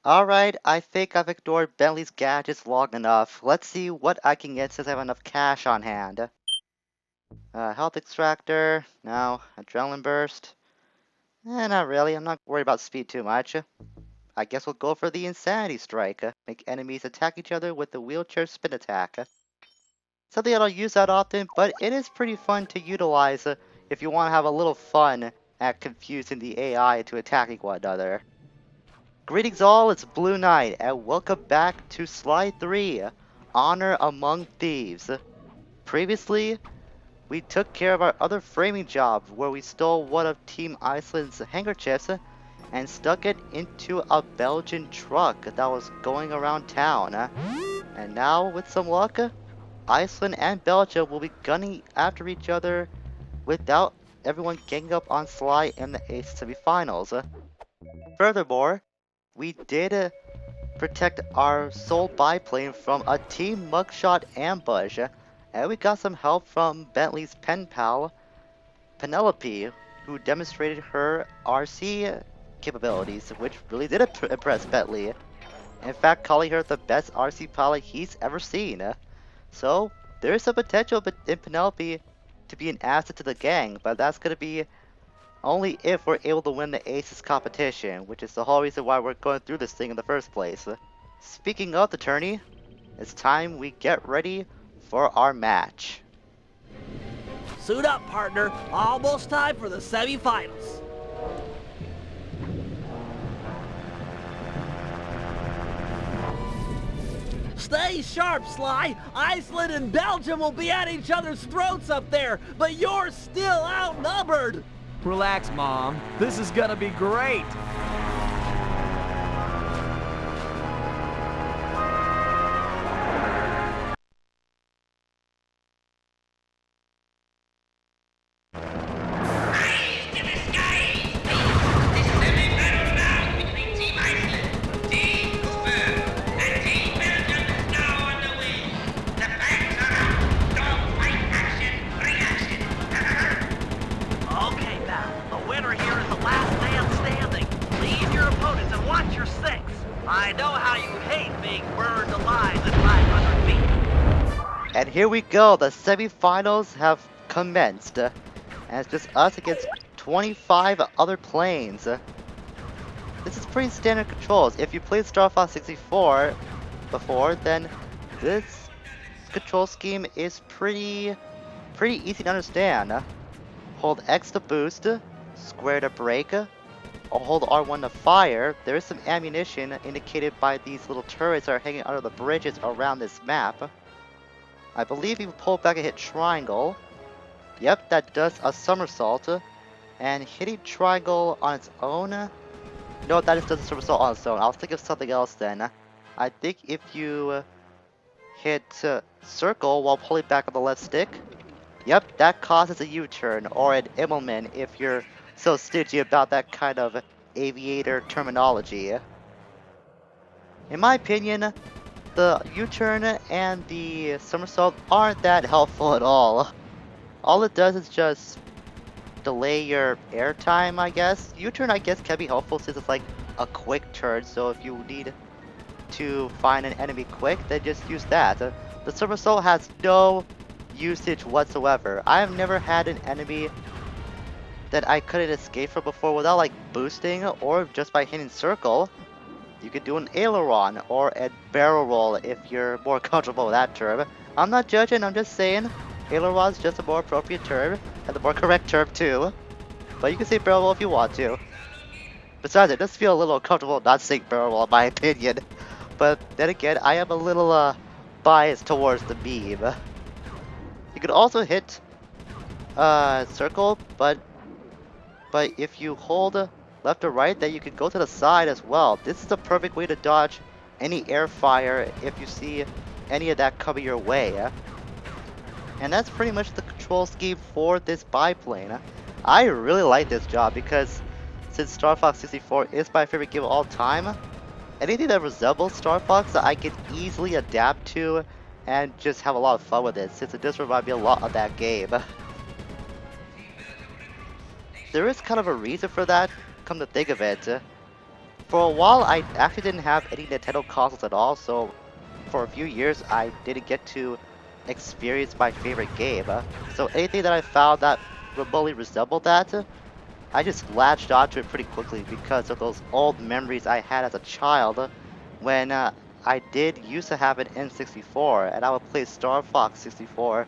Alright, I think I've ignored Bentley's gadgets long enough. Let's see what I can get since I have enough cash on hand. Health extractor, no. Adrenaline burst. Not really, I'm not worried about speed too much. I guess we'll go for the insanity strike. Make enemies attack each other with the wheelchair spin attack. Something I don't use that often, but it is pretty fun to utilize if you want to have a little fun at confusing the AI to attacking one another. Greetings all, it's Blue Knight, and welcome back to Slide 3, Honor Among Thieves. Previously, we took care of our other framing job, where we stole one of Team Iceland's handkerchiefs and stuck it into a Belgian truck that was going around town. And now, with some luck, Iceland and Belgium will be gunning after each other without everyone ganging up on Sly in the ACES semifinals. Furthermore, we did protect our sole biplane from a team mugshot ambush, and we got some help from Bentley's pen pal, Penelope, who demonstrated her RC capabilities, which really did impress Bentley. In fact, calling her the best RC pilot he's ever seen. So, there is some potential in Penelope to be an asset to the gang, but that's going to be only if we're able to win the ACES competition, which is the whole reason why we're going through this thing in the first place. Speaking of the tourney, it's time we get ready for our match. Suit up, partner. Almost time for the semifinals. Stay sharp, Sly. Iceland and Belgium will be at each other's throats up there, but you're still outnumbered. Relax, Mom. This is gonna be great. I know how you hate being burned alive at 500 feet. And here we go, the semifinals have commenced. And it's just us against 25 other planes. This is pretty standard controls. If you played Star Fox 64 before, then this control scheme is pretty easy to understand. Hold X to boost, square to brake, or hold R1 to fire. There is some ammunition indicated by these little turrets that are hanging under the bridges around this map. I believe you pull back and hit triangle. Yep, that does a somersault. And hitting triangle on its own? No, that just does a somersault on its own. I was thinking of something else then. I think if you hit circle while pulling back on the left stick, yep, that causes a U-turn, or an Immelman if you're so stingy about that kind of aviator terminology. In my opinion, the U-turn and the somersault aren't that helpful at all. All it does is just delay your air time, I guess. U-turn, I guess, can be helpful since it's like a quick turn, so if you need to find an enemy quick, then just use that. The somersault has no usage whatsoever. I have never had an enemy that I couldn't escape from before without like boosting or just by hitting circle. You could do an aileron or a barrel roll if you're more comfortable with that term. I'm not judging, I'm just saying aileron's just a more appropriate term and the more correct term too. But you can say barrel roll if you want to. Besides, it does feel a little uncomfortable not saying barrel roll in my opinion. But then again, I am a little biased towards the meme. You could also hit circle, but if you hold left or right, then you can go to the side as well. This is the perfect way to dodge any air fire if you see any of that coming your way. And that's pretty much the control scheme for this biplane. I really like this job because since Star Fox 64 is my favorite game of all time, anything that resembles Star Fox that I can easily adapt to and just have a lot of fun with it, since it does remind me a lot of that game. There is kind of a reason for that, come to think of it. For a while, I actually didn't have any Nintendo consoles at all, so for a few years, I didn't get to experience my favorite game. So anything that I found that remotely resembled that, I just latched onto it pretty quickly because of those old memories I had as a child when I did used to have an N64 and I would play Star Fox 64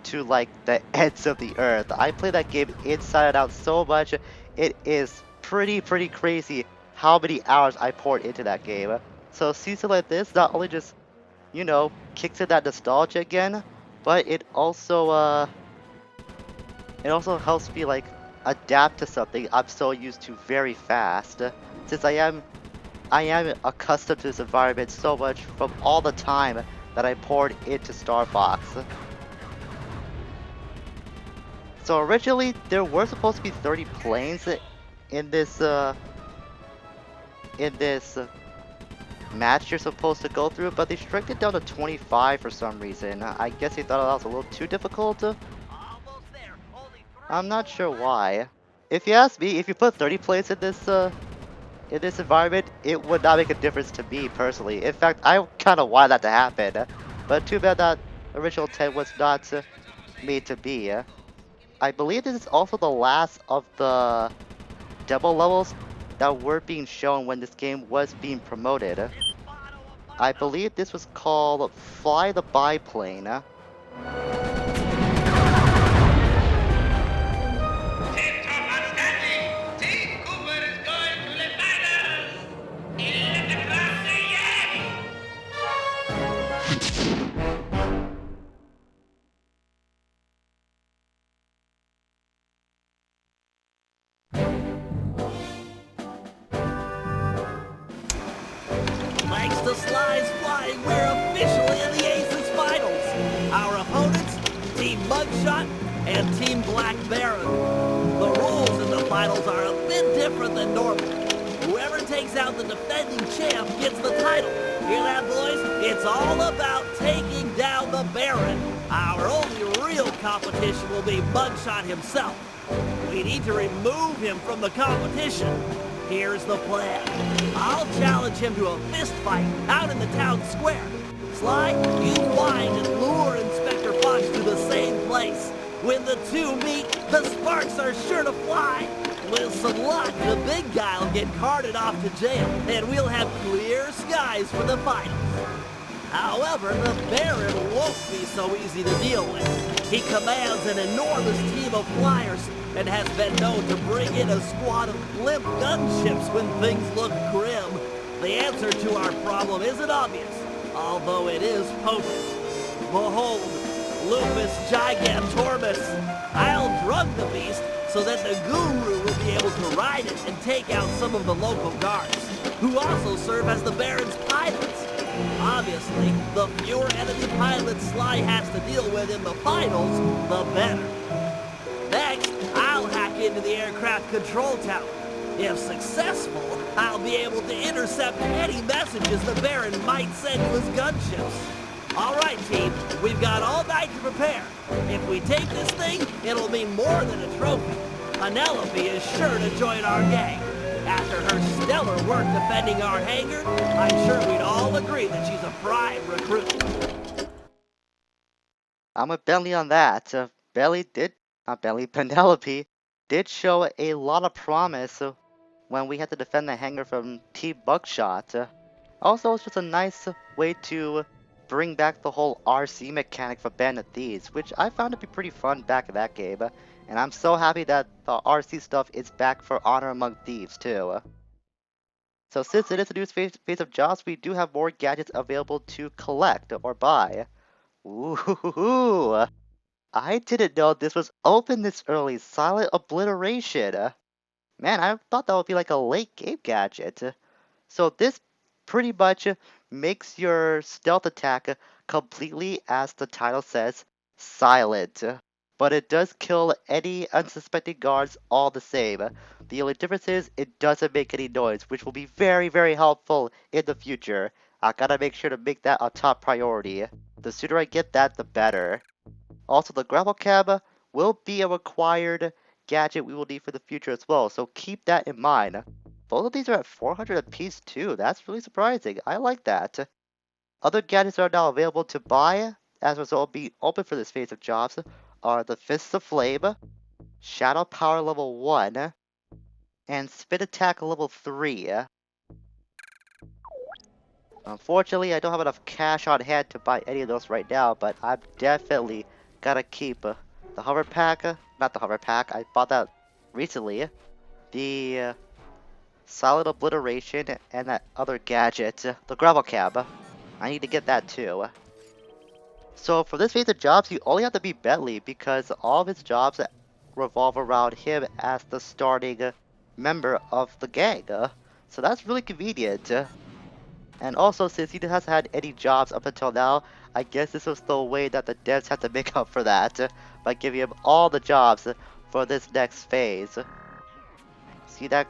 to like the ends of the earth. I play that game inside and out so much, it is pretty crazy how many hours I poured into that game. So season like this not only just, you know, kicks in that nostalgia again, but it also helps me like adapt to something I'm so used to very fast. Since I am accustomed to this environment so much from all the time that I poured into Star Fox. So originally there were supposed to be 30 planes in this match you're supposed to go through, but they strict it down to 25 for some reason. I guess they thought that was a little too difficult. I'm not sure why. If you ask me, if you put 30 planes in this environment, it would not make a difference to me personally. In fact, I kind of want that to happen, but too bad that original 10 was not made to be. I believe this is also the last of the demo levels that were being shown when this game was being promoted. I believe this was called Fly the Biplane. Thanks to Sly's flying, we're officially in the ACES Finals. Our opponents, Team Mugshot and Team Black Baron. The rules in the finals are a bit different than normal. Whoever takes out the defending champ gets the title. Hear that, boys? It's all about taking down the Baron. Our only real competition will be Mugshot himself. We need to remove him from the competition. Here's the plan. I'll challenge him to a fist fight out in the town square. Sly, you find and lure Inspector Fox to the same place. When the two meet, the sparks are sure to fly. With some luck, the big guy'll get carted off to jail, and we'll have clear skies for the finals. However, the Baron won't be so easy to deal with. He commands an enormous team of flyers and has been known to bring in a squad of limp gunships when things look grim. The answer to our problem isn't obvious, although it is potent. Behold, Lupus Gigantormus. I'll drug the beast so that the Guru will be able to ride it and take out some of the local guards, who also serve as the Baron's pilots. Obviously, the fewer enemy pilots Sly has to deal with in the finals, the better. Next, I'll hack into the aircraft control tower. If successful, I'll be able to intercept any messages the Baron might send to his gunships. All right, team, we've got all night to prepare. If we take this thing, it'll mean more than a trophy. Penelope is sure to join our gang. After her stellar work defending our hangar, I'm sure we'd all agree that she's a prime recruit. I'm with Bentley on that. Penelope did show a lot of promise when we had to defend the hangar from Team Buckshot. Also, it's just a nice way to bring back the whole RC mechanic for Bandit Thieves, which I found to be pretty fun back in that game. And I'm so happy that the RC stuff is back for Honor Among Thieves too. So since it is a new phase of jobs, we do have more gadgets available to collect or buy. Ooh, I didn't know this was open this early. Silent Obliteration. Man, I thought that would be like a late game gadget. So this pretty much makes your stealth attack completely, as the title says, silent. But it does kill any unsuspecting guards all the same. The only difference is it doesn't make any noise, which will be very helpful in the future. I gotta make sure to make that a top priority. The sooner I get that, the better. Also, the grapple cab will be a required gadget we will need for the future as well, so keep that in mind. both of these are at 400 apiece too. That's really surprising. I like that. Other gadgets that are now available to buy, as a result of being open for this phase of jobs, are the Fists of Flame, Shadow Power level 1, and Spin Attack level 3. Unfortunately, I don't have enough cash on hand to buy any of those right now, but I'm definitely gonna keep the hover pack, not the hover pack, I bought that recently, the Solid Obliteration, and that other gadget, the Gravel Cab. I need to get that too. So for this phase of jobs, you only have to beat Bentley because all of his jobs revolve around him as the starting member of the gang. So that's really convenient. And also, since he hasn't had any jobs up until now, I guess this was the way that the devs had to make up for that by giving him all the jobs for this next phase. See, that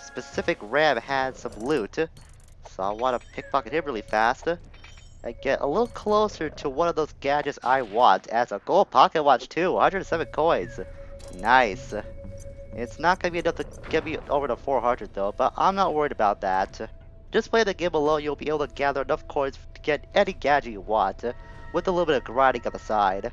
specific ram had some loot, so I want to pickpocket him really fast and get a little closer to one of those gadgets I want as a gold pocket watch too, 107 coins. Nice. It's not going to be enough to get me over to 400 though, but I'm not worried about that. Just play the game alone, you'll be able to gather enough coins to get any gadget you want, with a little bit of grinding on the side.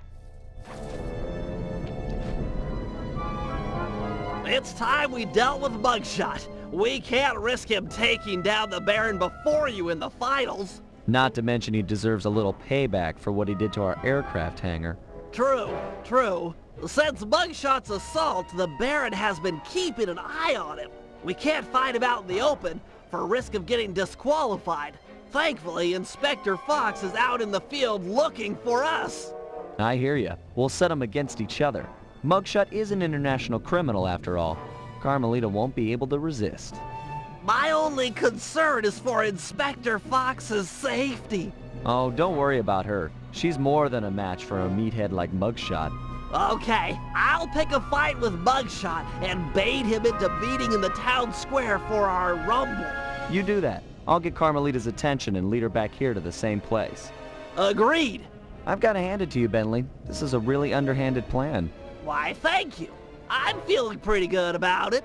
It's time we dealt with Mugshot. We can't risk him taking down the Baron before you in the finals. Not to mention he deserves a little payback for what he did to our aircraft hangar. True, true. Since Mugshot's assault, the Baron has been keeping an eye on him. We can't fight him out in the open for risk of getting disqualified. Thankfully, Inspector Fox is out in the field looking for us. I hear ya. We'll set them against each other. Mugshot is an international criminal after all. Carmelita won't be able to resist. My only concern is for Inspector Fox's safety. Oh, don't worry about her. She's more than a match for a meathead like Mugshot. Okay, I'll pick a fight with Mugshot and bait him into meeting in the town square for our rumble. You do that. I'll get Carmelita's attention and lead her back here to the same place. Agreed. I've got to hand it to you, Bentley. This is a really underhanded plan. Why, thank you. I'm feeling pretty good about it.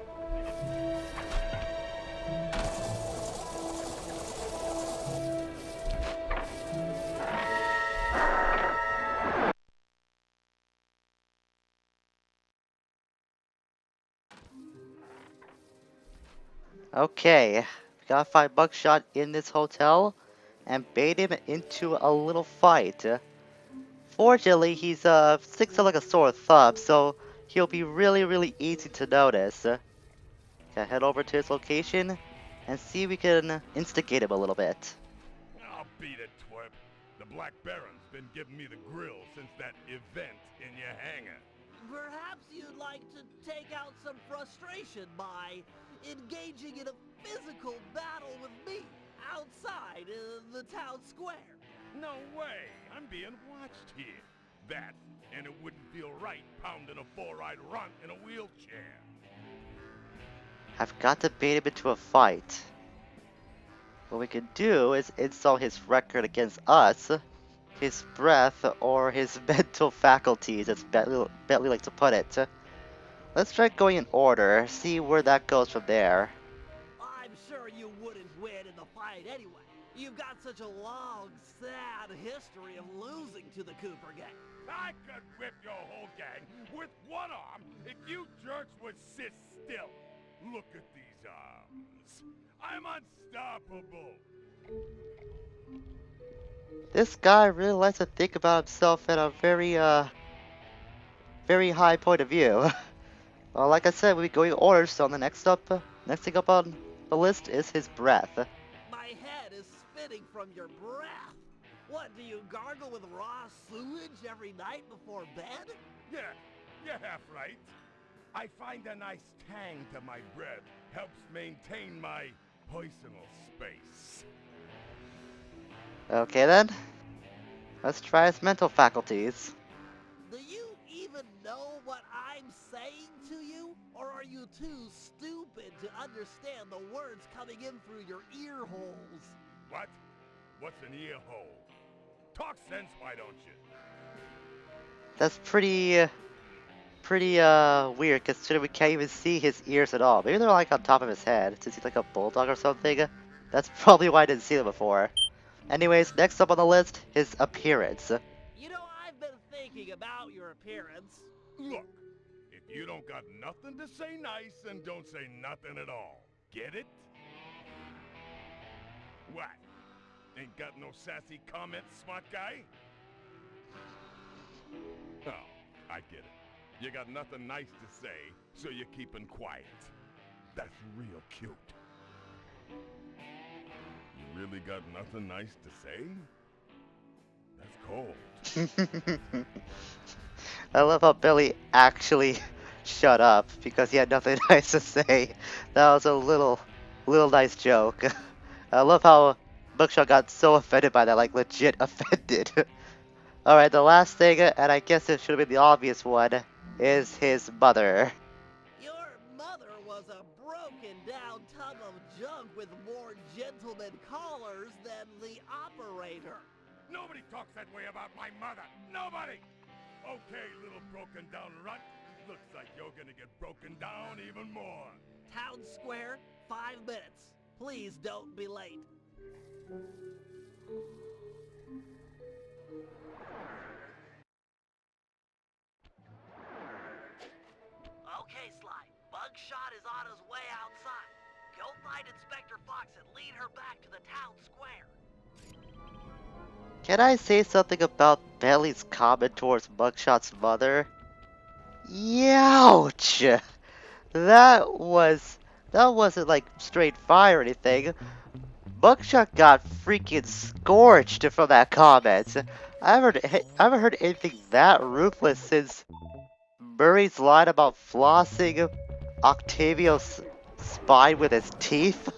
Okay, we gotta find Buckshot in this hotel and bait him into a little fight. Fortunately, he's 6 like a sore thumb, so he'll be really easy to notice. Gotta head over to his location and see if we can instigate him a little bit. I'll beat it, twerp. The Black Baron's been giving me the grill since that event in your hangar. Perhaps you'd like to take out some frustration by engaging in a physical battle with me outside the town square. No way! I'm being watched here. That, and it wouldn't feel right pounding a four-eyed runt in a wheelchair. I've got to bait him into a fight. What we can do is insult his record against us, his breath, or his mental faculties, as Bentley likes to put it. Let's try going in order, see where that goes from there. I'm sure you wouldn't win in the fight anyway. You've got such a long, sad history of losing to the Cooper gang. I could whip your whole gang with one arm if you jerks would sit still. Look at these arms. I'm unstoppable. This guy really likes to think about himself at a very high point of view. Well, like I said, we'll be going in order, so the next thing up on the list is his breath. My head is spinning from your breath. What, do you gargle with raw sewage every night before bed? Yeah, you're half right. I find a nice tang to my breath helps maintain my personal space. Okay then, let's try his mental faculties. Do you even know what I'm saying to you? Or are you too stupid to understand the words coming in through your ear holes? What? What's an ear hole? Talk sense, why don't you? That's pretty pretty weird considering we can't even see his ears at all. Maybe they're like on top of his head since he's like a bulldog or something. That's probably why I didn't see them before. Anyways, next up on the list, his appearance. You know, I've been thinking about your appearance. Look, if you don't got nothing to say nice, then don't say nothing at all. Get it? What? Ain't got no sassy comments, smart guy? Oh, I get it. You got nothing nice to say, so you're keeping quiet. That's real cute. You really got nothing nice to say? That's cold. I love how Billy actually shut up because he had nothing nice to say. That was a little nice joke. I love how Buckshot got so offended by that, like legit offended. Alright, the last thing, and I guess it should have been the obvious one, is his mother. Your mother was a broken down tub of junk with more gentleman callers than the operator. Nobody talks that way about my mother. Nobody! Okay, little broken down runt. Looks like you're gonna get broken down even more. Town Square, 5 minutes. Please don't be late. Okay, Sly. Bugshot is on his way outside. Go find Inspector Fox and lead her back to the town square. Can I say something about Belly's comment towards Buckshot's mother? Youch! That wasn't like straight fire or anything. Buckshot got freaking scorched from that comment. I haven't heard anything that ruthless since Murray's line about flossing Octavio's spine with his teeth.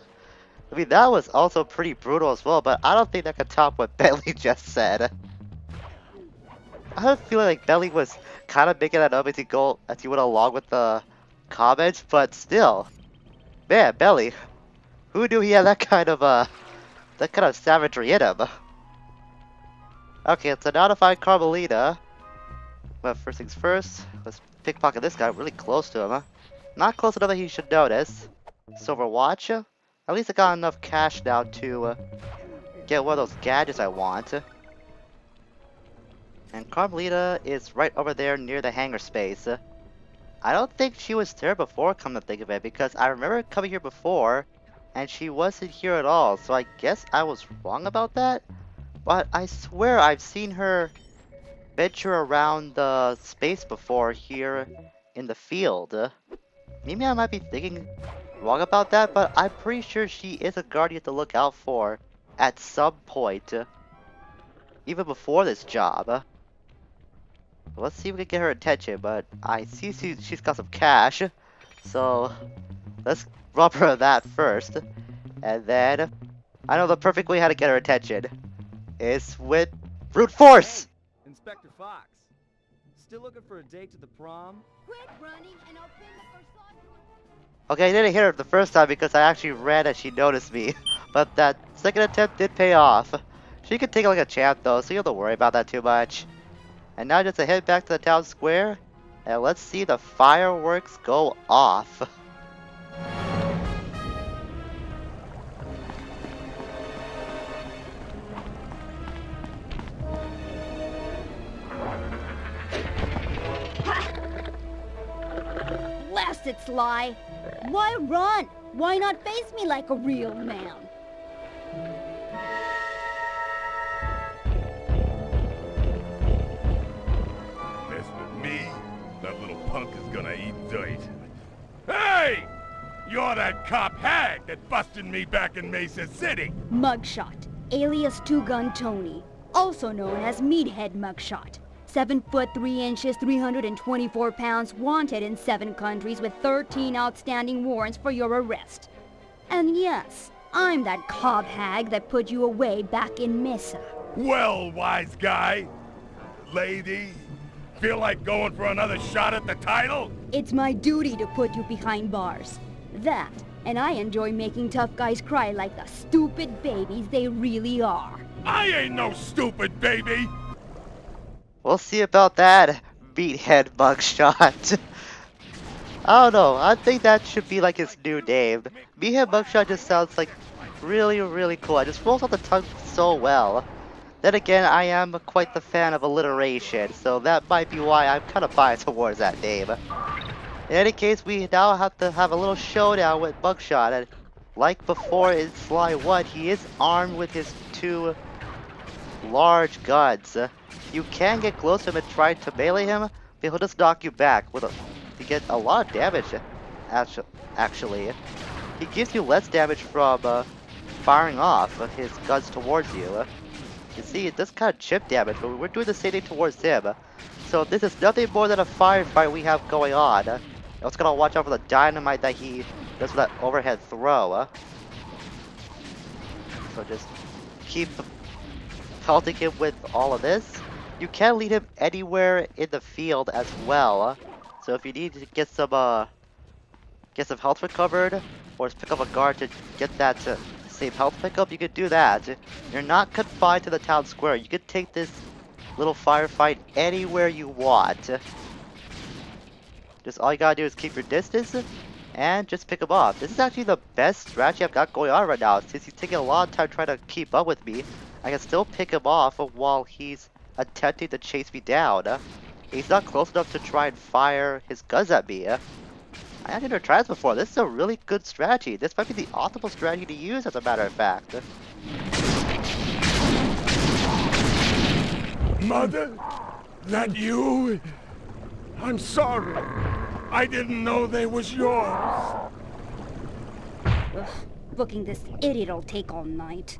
I mean, that was also pretty brutal as well, but I don't think that could top what Bentley just said. I have a feeling like Bentley was kind of making that up as he went along with the comments, but still. Man, Bentley, who knew he had that kind of savagery in him? Okay, so now to find Carmelita. But first things first, let's pickpocket this guy really close to him, huh? Not close enough that he should notice. Silver watch. At least I got enough cash now to get one of those gadgets I want. And Carmelita is right over there near the hangar space. I don't think she was there before, come to think of it, because I remember coming here before, and she wasn't here at all, so I guess I was wrong about that? But I swear I've seen her venture around the space before here in the field. Maybe I might be thinking wrong about that, but I'm pretty sure she is a guardian to look out for at some point, even before this job. Let's see if we can get her attention, but I see she's got some cash, so let's rob her of that first. And then, I know the perfect way how to get her attention is with brute force! Hey, Inspector Fox. Still looking for a date to the prom? Quit running and I'll pin the first side. Okay, I didn't hit her the first time because I actually ran and she noticed me. But that second attempt did pay off. She could take it like a champ though, so you don't have to worry about that too much. And now just to head back to the town square, and let's see the fireworks go off. Blast it, Sly! Why run? Why not face me like a real man? Mess with me, that little punk is gonna eat dirt. Hey! You're that cop hag that busted me back in Mesa City! Mugshot, alias Two-Gun Tony, also known as Meathead Mugshot. 7 foot 3 inches, 324 pounds, wanted in 7 countries with 13 outstanding warrants for your arrest. And yes, I'm that cob hag that put you away back in Mesa. Well, wise guy, lady, feel like going for another shot at the title? It's my duty to put you behind bars. That, and I enjoy making tough guys cry like the stupid babies they really are. I ain't no stupid baby! We'll see about that. Meathead Mugshot. I don't know. I think that should be like his new name. Meathead Mugshot just sounds like really, really cool. It just rolls off the tongue so well. Then again, I am quite the fan of alliteration, so that might be why I'm kind of biased towards that name. In any case, we now have to have a little showdown with Mugshot, and like before in Sly 1, he is armed with his 2 large guns. You can get close to him and try to melee him, but he'll just knock you back with to get a lot of damage, actually. He gives you less damage from firing off his guns towards you. You see, it does kind of chip damage, but we're doing the same thing towards him. So this is nothing more than a firefight we have going on. I was gonna watch out for the dynamite that he does for that overhead throw. So just keep pelting him with all of this. You can lead him anywhere in the field as well. So if you need to get some health recovered, or just pick up a guard to get that same health pickup, you could do that. You're not confined to the town square. You could take this little firefight anywhere you want. Just all you gotta do is keep your distance and just pick him off. This is actually the best strategy I've got going on right now. Since he's taking a lot of time trying to keep up with me, I can still pick him off while he's attempting to chase me down. He's not close enough to try and fire his guns at me. I actually never tried this before. This is a really good strategy. This might be the optimal strategy to use, as a matter of fact. Mother? That you? I'm sorry. I didn't know they was yours. Ugh, booking this idiot'll take all night.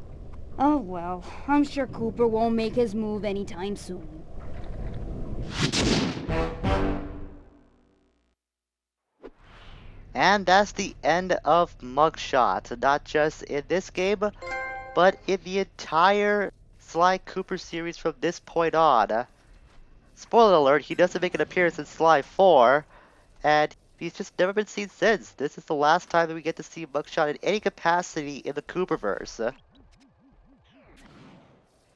Oh well, I'm sure Cooper won't make his move anytime soon. And that's the end of Mugshot. Not just in this game, but in the entire Sly Cooper series from this point on. Spoiler alert, he doesn't make an appearance in Sly 4, and he's just never been seen since. This is the last time that we get to see Mugshot in any capacity in the Cooperverse.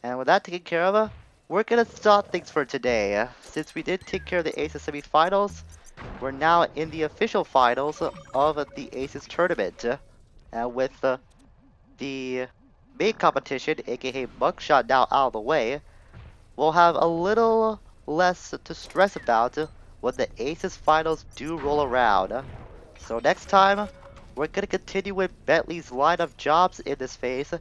And with that taken care of, we're gonna stop things for today. Since we did take care of the ACES Semifinals, we're now in the official finals of the ACES tournament. And with the main competition, aka Mugshot, now out of the way, we'll have a little less to stress about when the ACES finals do roll around. So next time, we're gonna continue with Bentley's line of jobs in this phase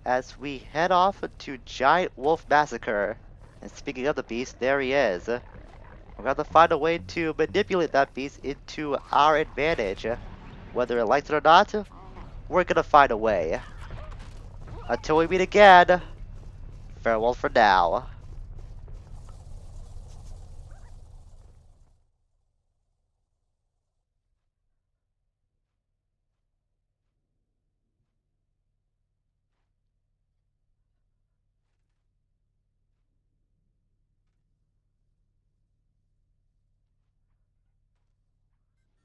as we head off to Giant Wolf Massacre. And speaking of the beast, there he is. We're gonna have to find a way to manipulate that beast into our advantage. Whether it likes it or not, we're gonna find a way. Until we meet again, farewell for now.